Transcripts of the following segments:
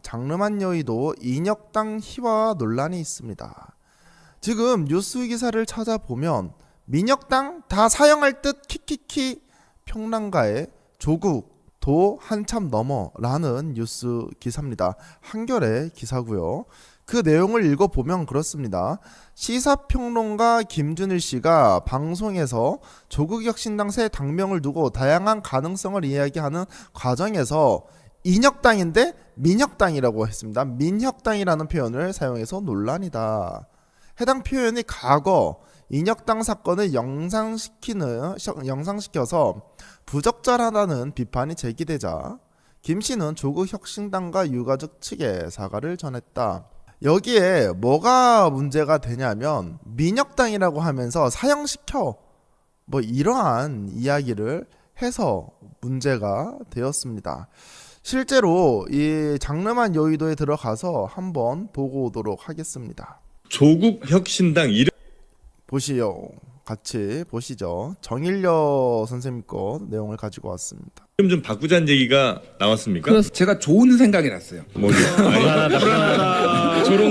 장르만 여의도 인혁당 희화 논란이 있습니다. 지금 뉴스 기사를 찾아보면 민혁당 다 사형할 듯 키키키 평론가의 조국도 한참 넘어라는 뉴스 기사입니다. 한겨레 기사고요. 그 내용을 읽어보면 그렇습니다. 시사평론가 김준일 씨가 방송에서 조국혁신당 새 당명을 두고 다양한 가능성을 이야기하는 과정에서 인혁당인데 민혁당이라고 했습니다. 민혁당이라는 표현을 사용해서 논란이다. 해당 표현이 과거 인혁당 사건을 영상시켜서 부적절하다는 비판이 제기되자 김 씨는 조국혁신당과 유가족 측에 사과를 전했다. 여기에 뭐가 문제가 되냐면 민혁당이라고 하면서 사형시켜 이러한 이야기를 해서 문제가 되었습니다. 실제로 이 장르만 여의도에 들어가서 한번 보고 오도록 하겠습니다. 조국혁신당 이름 같이 보시죠. 정일려 선생님 거 내용을 가지고 왔습니다. 좀 바꾸자는 얘기가 나왔습니까? 그래서 제가 좋은 생각이 났어요. 뭐죠?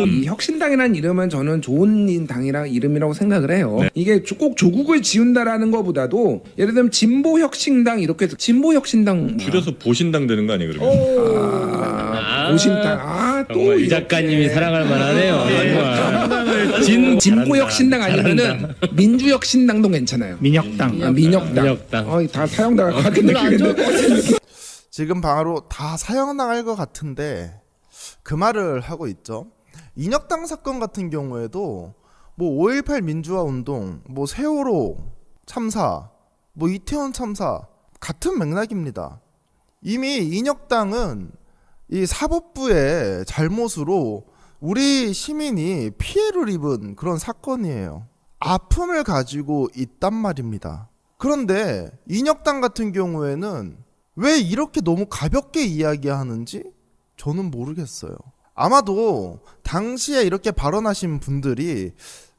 이 혁신당이라는 이름은 저는 좋은 당이랑 이름이라고 생각을 해요. 네. 이게 꼭 조국을 지운다라는 것보다도 예를 들면 진보혁신당 이렇게 해서 진보혁신당 줄여서 보신당 되는 거 아니에요, 그러면? 보신당 또 정말 이 작가님이 사랑할 만하네요. 진보혁신당 아니면은 민주혁신당도 괜찮아요. 민혁당. 민혁당. 다 사형당할 것 같은 느낌인데. 지금 바로 다 사형당할 것 같은데 그 말을 하고 있죠. 인혁당 사건 같은 경우에도 5.18 민주화 운동, 세월호 참사, 이태원 참사 같은 맥락입니다. 이미 인혁당은 이 사법부의 잘못으로 우리 시민이 피해를 입은 그런 사건이에요. 아픔을 가지고 있단 말입니다. 그런데 인혁당 같은 경우에는 왜 이렇게 너무 가볍게 이야기하는지 저는 모르겠어요. 아마도 당시에 이렇게 발언하신 분들이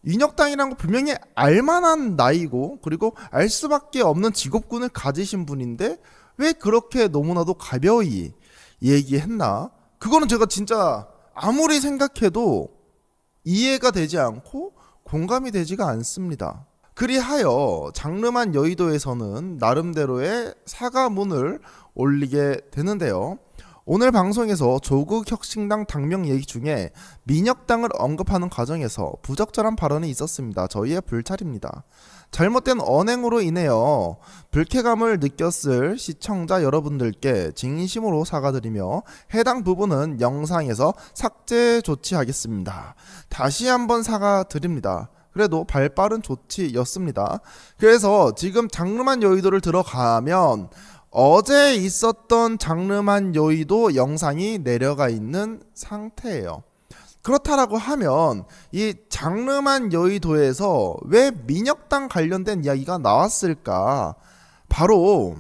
인혁당이라는 거 분명히 알만한 나이고 그리고 알 수밖에 없는 직업군을 가지신 분인데 왜 그렇게 너무나도 가벼이 얘기했나? 그거는 제가 진짜 아무리 생각해도 이해가 되지 않고 공감이 되지가 않습니다. 그리하여 장르만 여의도에서는 나름대로의 사과문을 올리게 되는데요. 오늘 방송에서 조국혁신당 당명 얘기 중에 민혁당을 언급하는 과정에서 부적절한 발언이 있었습니다. 저희의 불찰입니다. 잘못된 언행으로 인하여 불쾌감을 느꼈을 시청자 여러분들께 진심으로 사과드리며 해당 부분은 영상에서 삭제 조치하겠습니다. 다시 한번 사과드립니다. 그래도 발빠른 조치였습니다. 그래서 지금 장르만 여의도를 들어가면 어제 있었던 장르만 여의도 영상이 내려가 있는 상태예요. 그렇다라고 하면 이 장르만 여의도에서 왜 민혁당 관련된 이야기가 나왔을까? 바로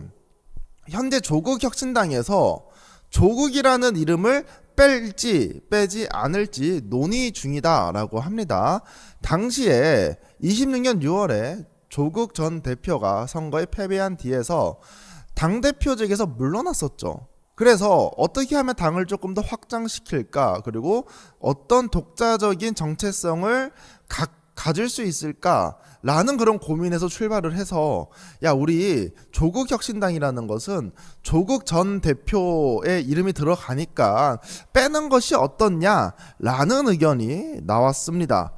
현재 조국혁신당에서 조국이라는 이름을 뺄지 빼지 않을지 논의 중이다라고 합니다. 당시에 26년 6월에 조국 전 대표가 선거에 패배한 뒤에서 당대표직에서 물러났었죠. 그래서 어떻게 하면 당을 조금 더 확장시킬까, 그리고 어떤 독자적인 정체성을 가질 수 있을까라는 그런 고민에서 출발을 해서 우리 조국혁신당이라는 것은 조국 전 대표의 이름이 들어가니까 빼는 것이 어떻냐라는 의견이 나왔습니다.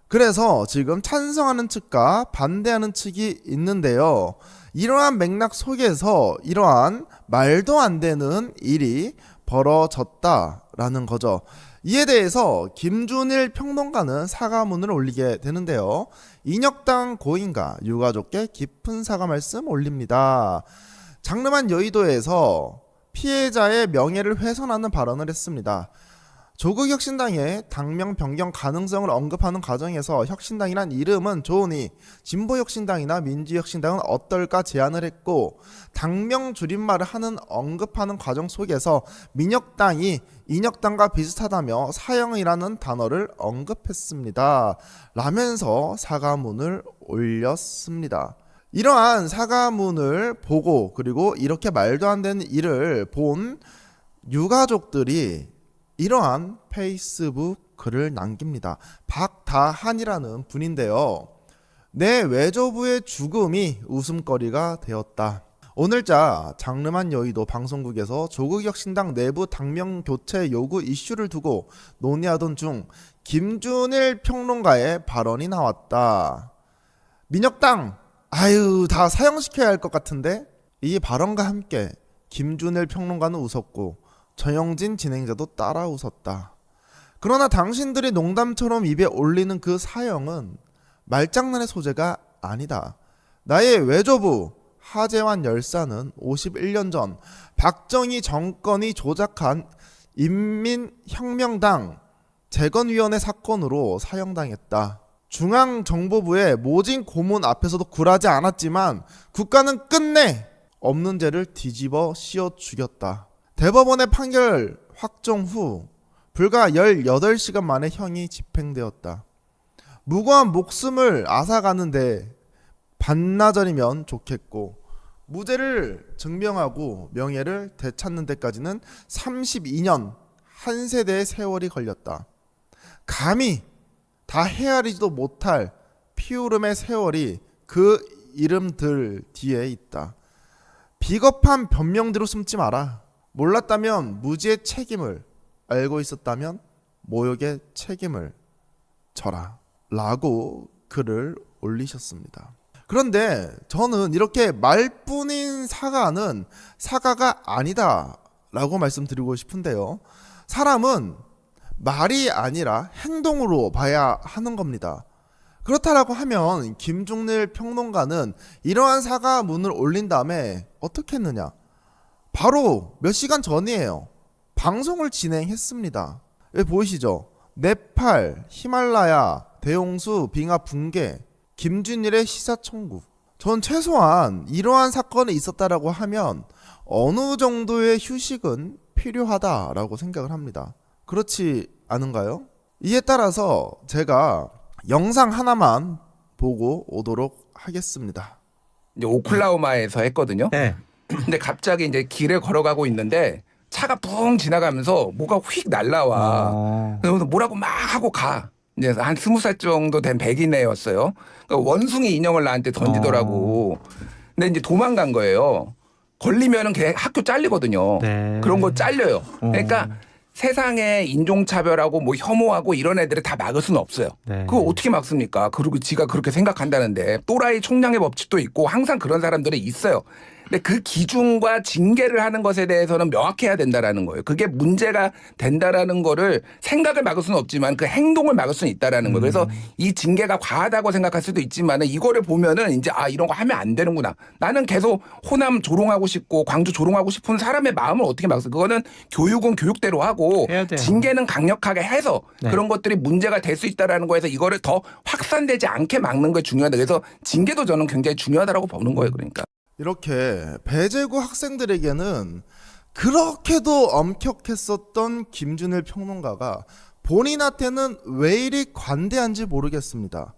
그래서 지금 찬성하는 측과 반대하는 측이 있는데요. 이러한 맥락 속에서 이러한 말도 안 되는 일이 벌어졌다라는 거죠. 이에 대해서 김준일 평론가는 사과문을 올리게 되는데요. 인혁당 고인과 유가족께 깊은 사과 말씀 올립니다. 장르만 여의도에서 피해자의 명예를 훼손하는 발언을 했습니다. 조국혁신당의 당명 변경 가능성을 언급하는 과정에서 혁신당이란 이름은 좋으니 진보혁신당이나 민주혁신당은 어떨까 제안을 했고, 당명 줄임말을 언급하는 과정 속에서 민혁당이 인혁당과 비슷하다며 사형이라는 단어를 언급했습니다. 라면서 사과문을 올렸습니다. 이러한 사과문을 보고 그리고 이렇게 말도 안 되는 일을 본 유가족들이 이러한 페이스북 글을 남깁니다. 박다한이라는 분인데요. 내 외조부의 죽음이 웃음거리가 되었다. 오늘자 장르만 여의도 방송국에서 조국혁신당 내부 당명 교체 요구 이슈를 두고 논의하던 중 김준일 평론가의 발언이 나왔다. 민혁당 아유 다 사형시켜야 할 것 같은데? 이 발언과 함께 김준일 평론가는 웃었고 정영진 진행자도 따라 웃었다. 그러나 당신들이 농담처럼 입에 올리는 그 사형은 말장난의 소재가 아니다. 나의 외조부 하재환 열사는 51년 전 박정희 정권이 조작한 인민혁명당 재건위원회 사건으로 사형당했다. 중앙정보부의 모진 고문 앞에서도 굴하지 않았지만 국가는 끝내 없는 죄를 뒤집어 씌워 죽였다. 대법원의 판결 확정 후 불과 18시간 만에 형이 집행되었다. 무고한 목숨을 앗아가는데 반나절이면 좋겠고 무죄를 증명하고 명예를 되찾는 데까지는 32년 한 세대의 세월이 걸렸다. 감히 다 헤아리지도 못할 피오름의 세월이 그 이름들 뒤에 있다. 비겁한 변명대로 숨지 마라. 몰랐다면 무지의 책임을, 알고 있었다면 모욕의 책임을 져라 라고 글을 올리셨습니다. 그런데 저는 이렇게 말뿐인 사과는 사과가 아니다 라고 말씀드리고 싶은데요. 사람은 말이 아니라 행동으로 봐야 하는 겁니다. 그렇다라고 하면 김준일 평론가는 이러한 사과문을 올린 다음에 어떻게 했느냐? 바로 몇 시간 전이에요. 방송을 진행했습니다. 여기 보이시죠? 네팔, 히말라야, 대홍수, 빙하 붕괴, 김준일의 시사천국. 전 최소한 이러한 사건이 있었다라고 하면 어느 정도의 휴식은 필요하다라고 생각을 합니다. 그렇지 않은가요? 이에 따라서 제가 영상 하나만 보고 오도록 하겠습니다. 이제 오클라호마에서 했거든요. 네. 근데 갑자기 이제 길에 걸어가고 있는데 차가 붕 지나가면서 뭐가 휙 날라와. 그래서 뭐라고 막 하고 가. 이제 한 20살 정도 된 백인 애였어요. 그러니까 원숭이 인형을 나한테 던지더라고. 근데 이제 도망간 거예요. 걸리면은 걔 학교 잘리거든요. 네. 그런 거 잘려요. 그러니까 세상에 인종차별하고 뭐 혐오하고 이런 애들을 다 막을 수는 없어요. 네. 그거 어떻게 막습니까? 그리고 지가 그렇게 생각한다는데 또라이 총량의 법칙도 있고 항상 그런 사람들이 있어요. 근데 그 기준과 징계를 하는 것에 대해서는 명확해야 된다라는 거예요. 그게 문제가 된다라는 거를 생각을 막을 수는 없지만 그 행동을 막을 수는 있다라는 거예요. 그래서 이 징계가 과하다고 생각할 수도 있지만 이거를 보면은 이제 아 이런 거 하면 안 되는구나. 나는 계속 호남 조롱하고 싶고 광주 조롱하고 싶은 사람의 마음을 어떻게 막을 그거는 교육은 교육대로 하고 해야 돼요. 징계는 강력하게 해서 네. 그런 것들이 문제가 될 수 있다라는 거에서 이거를 더 확산되지 않게 막는 게 중요하다. 그래서 징계도 저는 굉장히 중요하다라고 보는 거예요. 그러니까. 이렇게 배제구 학생들에게는 그렇게도 엄격했었던 김준일 평론가가 본인한테는 왜 이리 관대한지 모르겠습니다.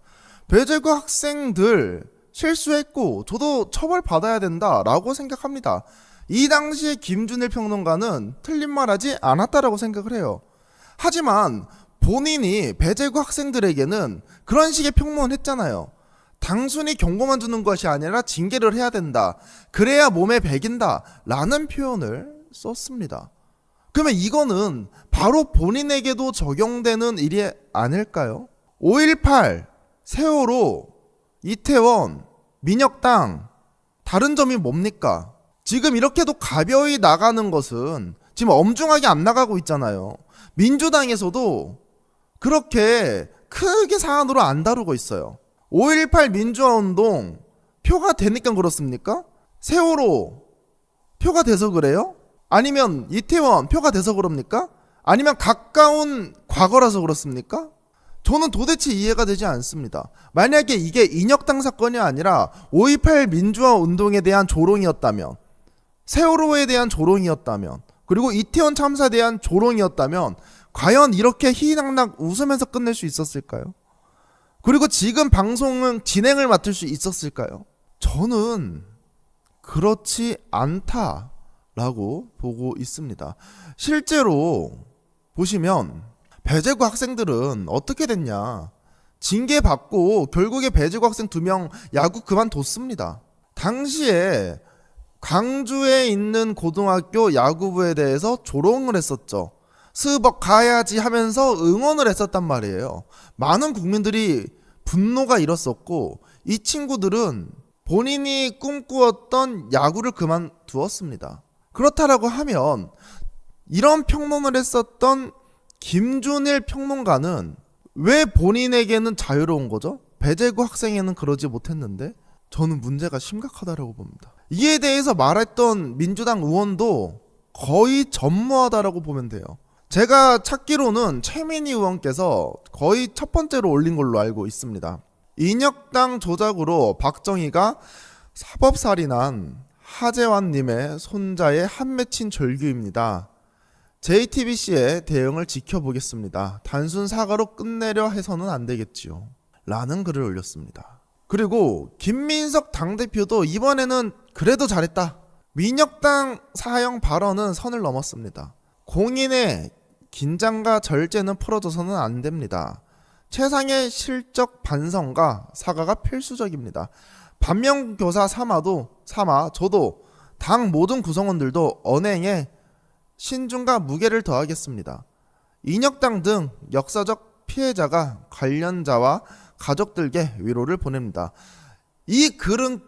배제구 학생들 실수했고 저도 처벌받아야 된다라고 생각합니다. 이 당시에 김준일 평론가는 틀린 말하지 않았다라고 생각을 해요. 하지만 본인이 배제구 학생들에게는 그런 식의 평론을 했잖아요. 단순히 경고만 주는 것이 아니라 징계를 해야 된다. 그래야 몸에 배긴다. 라는 표현을 썼습니다. 그러면 이거는 바로 본인에게도 적용되는 일이 아닐까요? 5.18, 세월호, 이태원, 민혁당 다른 점이 뭡니까? 지금 이렇게도 가벼이 나가는 것은 지금 엄중하게 안 나가고 있잖아요. 민주당에서도 그렇게 크게 사안으로 안 다루고 있어요. 5.18 민주화운동 표가 되니까 그렇습니까? 세월호 표가 돼서 그래요? 아니면 이태원 표가 돼서 그럽니까? 아니면 가까운 과거라서 그렇습니까? 저는 도대체 이해가 되지 않습니다. 만약에 이게 인혁당 사건이 아니라 5.18 민주화 운동에 대한 조롱이었다면, 세월호에 대한 조롱이었다면, 그리고 이태원 참사에 대한 조롱이었다면 과연 이렇게 희희낙낙 웃으면서 끝낼 수 있었을까요? 그리고 지금 방송은 진행을 맡을 수 있었을까요? 저는 그렇지 않다라고 라고 보고 있습니다. 실제로 보시면 배제고 학생들은 어떻게 됐냐, 징계받고 결국에 배제고 학생 2명 야구 그만뒀습니다. 당시에 광주에 있는 고등학교 야구부에 대해서 조롱을 했었죠. 스벅 가야지 하면서 응원을 했었단 말이에요. 많은 국민들이 분노가 일었었고 이 친구들은 본인이 꿈꾸었던 야구를 그만두었습니다. 그렇다라고 하면 이런 평론을 했었던 김준일 평론가는 왜 본인에게는 자유로운 거죠? 배제고 학생에는 그러지 못했는데 저는 문제가 심각하다라고 봅니다. 이에 대해서 말했던 민주당 의원도 거의 전무하다라고 보면 돼요. 제가 찾기로는 최민희 의원께서 거의 첫 번째로 올린 걸로 알고 있습니다. 인혁당 조작으로 박정희가 사법살인한 하재환님의 손자의 한 맺힌 절규입니다. JTBC의 대응을 지켜보겠습니다. 단순 사과로 끝내려 해서는 안 되겠지요. 라는 글을 올렸습니다. 그리고 김민석 당대표도 이번에는 그래도 잘했다. 민혁당 사형 발언은 선을 넘었습니다. 공인의 긴장과 절제는 풀어줘서는 안 됩니다. 최상의 실적 반성과 사과가 필수적입니다. 반면교사 삼아 저도 당 모든 구성원들도 언행에 신중과 무게를 더하겠습니다. 인혁당 등 역사적 피해자가 관련자와 가족들께 위로를 보냅니다. 이 글은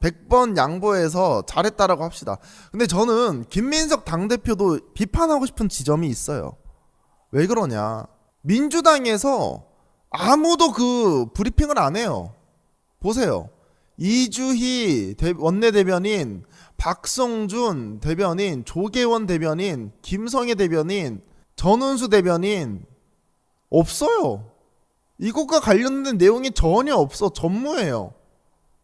100번 양보해서 잘했다라고 합시다. 근데 저는 김민석 당대표도 비판하고 싶은 지점이 있어요. 왜 그러냐, 민주당에서 아무도 그 브리핑을 안 해요. 보세요. 이주희 원내대변인, 박성준 대변인, 조계원 대변인, 김성애 대변인, 전운수 대변인 없어요. 이것과 관련된 내용이 전혀 없어. 전무해요.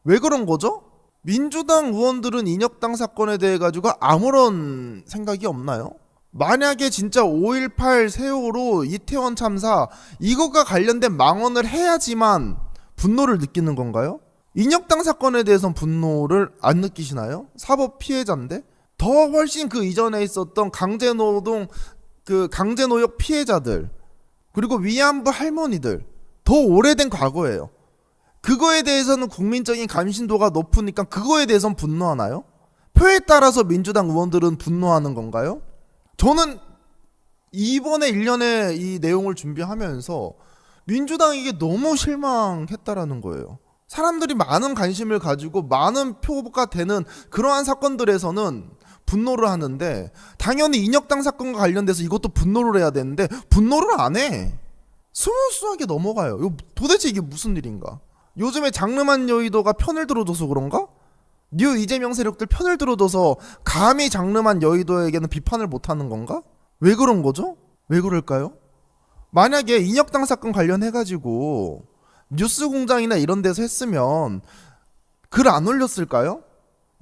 왜 그런 거죠? 민주당 의원들은 인혁당 사건에 대해 가지고 아무런 생각이 없나요? 만약에 진짜 5.18 세월호 이태원 참사 이것과 관련된 망언을 해야지만 분노를 느끼는 건가요? 인혁당 사건에 대해서는 분노를 안 느끼시나요? 사법 피해자인데 더 훨씬 그 이전에 있었던 강제노동, 그 강제노역 피해자들, 그리고 위안부 할머니들, 더 오래된 과거예요. 그거에 대해서는 국민적인 관심도가 높으니까 그거에 대해서는 분노하나요? 표에 따라서 민주당 의원들은 분노하는 건가요? 저는 이번에 1년의 이 내용을 준비하면서 민주당에게 너무 실망했다라는 거예요. 사람들이 많은 관심을 가지고 많은 표가 되는 그러한 사건들에서는 분노를 하는데 당연히 인혁당 사건과 관련돼서 이것도 분노를 해야 되는데 분노를 안 해. 스무스하게 넘어가요. 이거 도대체 이게 무슨 일인가? 요즘에 장르만 여의도가 편을 들어줘서 그런가? 뉴 이재명 세력들 편을 들어줘서 감히 장르만 여의도에게는 비판을 못하는 건가? 왜 그런 거죠? 왜 그럴까요? 만약에 인혁당 사건 관련해가지고 뉴스공장이나 이런 데서 했으면 글 안 올렸을까요?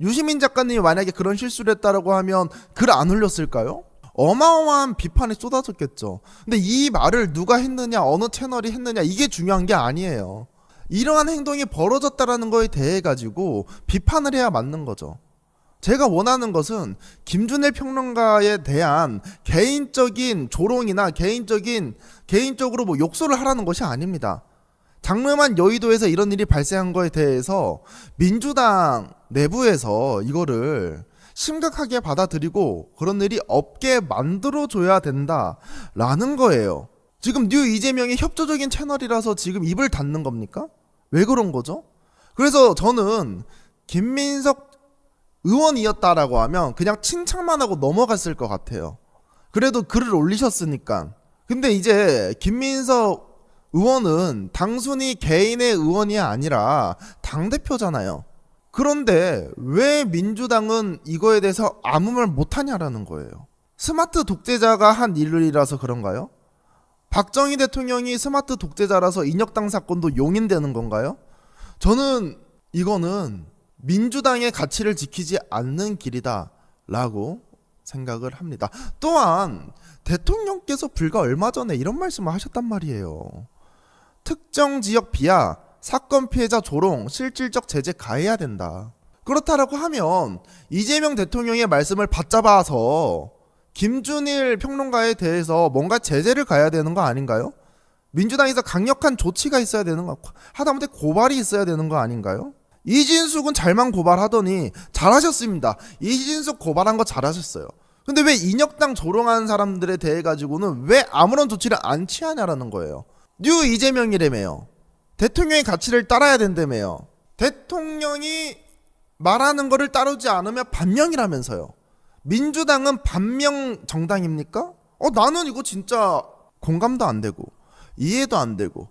유시민 작가님이 만약에 그런 실수를 했다라고 하면 글 안 올렸을까요? 어마어마한 비판이 쏟아졌겠죠. 근데 이 말을 누가 했느냐, 어느 채널이 했느냐, 이게 중요한 게 아니에요. 이러한 행동이 벌어졌다라는 거에 대해 가지고 비판을 해야 맞는 거죠. 제가 원하는 것은 김준일 평론가에 대한 개인적인 조롱이나 개인적으로 뭐 욕설을 하라는 것이 아닙니다. 장르만 여의도에서 이런 일이 발생한 거에 대해서 민주당 내부에서 이거를 심각하게 받아들이고 그런 일이 없게 만들어줘야 된다라는 거예요. 지금 뉴 이재명이 협조적인 채널이라서 지금 입을 닫는 겁니까? 왜 그런 거죠? 그래서 저는 김민석 의원이었다라고 하면 그냥 칭찬만 하고 넘어갔을 것 같아요. 그래도 글을 올리셨으니까. 근데 이제 김민석 의원은 단순히 개인의 의원이 아니라 당대표잖아요. 그런데 왜 민주당은 이거에 대해서 아무 말 못하냐라는 거예요. 스마트 독재자가 한 일이라서 그런가요? 박정희 대통령이 스마트 독재자라서 인혁당 사건도 용인되는 건가요? 저는 이거는 민주당의 가치를 지키지 않는 길이다 라고 생각을 합니다. 또한 대통령께서 불과 얼마 전에 이런 말씀을 하셨단 말이에요. 특정 지역 비하, 사건 피해자 조롱, 실질적 제재 가해야 된다. 그렇다라고 하면 이재명 대통령의 말씀을 받잡아서 김준일 평론가에 대해서 뭔가 제재를 가야 되는 거 아닌가요? 민주당에서 강력한 조치가 있어야 되는 거, 하다못해 고발이 있어야 되는 거 아닌가요? 이진숙은 잘만 고발하더니 잘하셨습니다. 이진숙 고발한 거 잘하셨어요. 근데 왜 인혁당 조롱하는 사람들에 대해 가지고는 왜 아무런 조치를 안 취하냐라는 거예요. 뉴 이재명이라며요. 대통령의 가치를 따라야 된다며요. 대통령이 말하는 거를 따르지 않으면 반명이라면서요. 민주당은 반명 정당입니까? 나는 이거 진짜 공감도 안 되고 이해도 안 되고,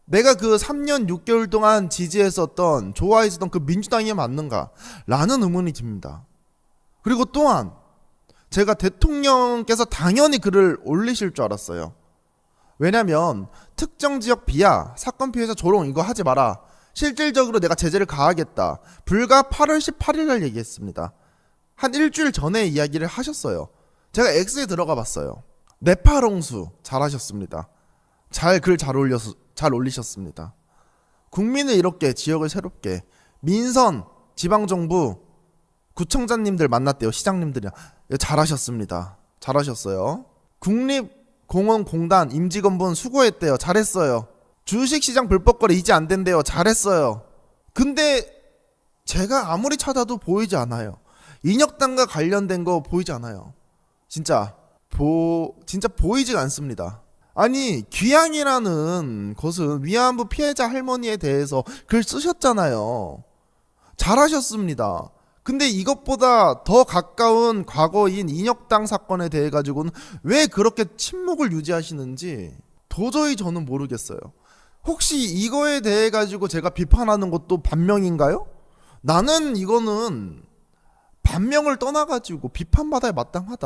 내가 그 3년 6개월 동안 지지했었던, 좋아했었던 그 민주당이 맞는가? 라는 의문이 듭니다. 그리고 또한 제가 대통령께서 당연히 글을 올리실 줄 알았어요. 왜냐면 특정 지역 비하, 사건 피해자 조롱 이거 하지 마라. 실질적으로 내가 제재를 가하겠다. 불과 8월 18일 날 얘기했습니다. 한 일주일 전에 이야기를 하셨어요. 제가 X에 들어가 봤어요. 네팔홍수 잘하셨습니다. 글 잘 올리셨습니다. 국민을 이롭게, 지역을 새롭게, 민선, 지방정부, 구청장님들 만났대요. 시장님들이랑. 잘하셨습니다. 잘하셨어요. 국립공원공단 임직원분 수고했대요. 잘했어요. 주식시장 불법거래 이제 안 된대요. 잘했어요. 근데 제가 아무리 찾아도 보이지 않아요. 인혁당과 관련된 거 보이지 않아요. 진짜 보이지가 않습니다. 아니, 귀향이라는 것은 위안부 피해자 할머니에 대해서 글 쓰셨잖아요. 잘하셨습니다. 근데 이것보다 더 가까운 과거인 인혁당 사건에 대해 가지고는 왜 그렇게 침묵을 유지하시는지 도저히 저는 모르겠어요. 혹시 이거에 대해 가지고 제가 비판하는 것도 반명인가요? 나는 이거는 반명을 떠나가지고 비판받아야 마땅하다.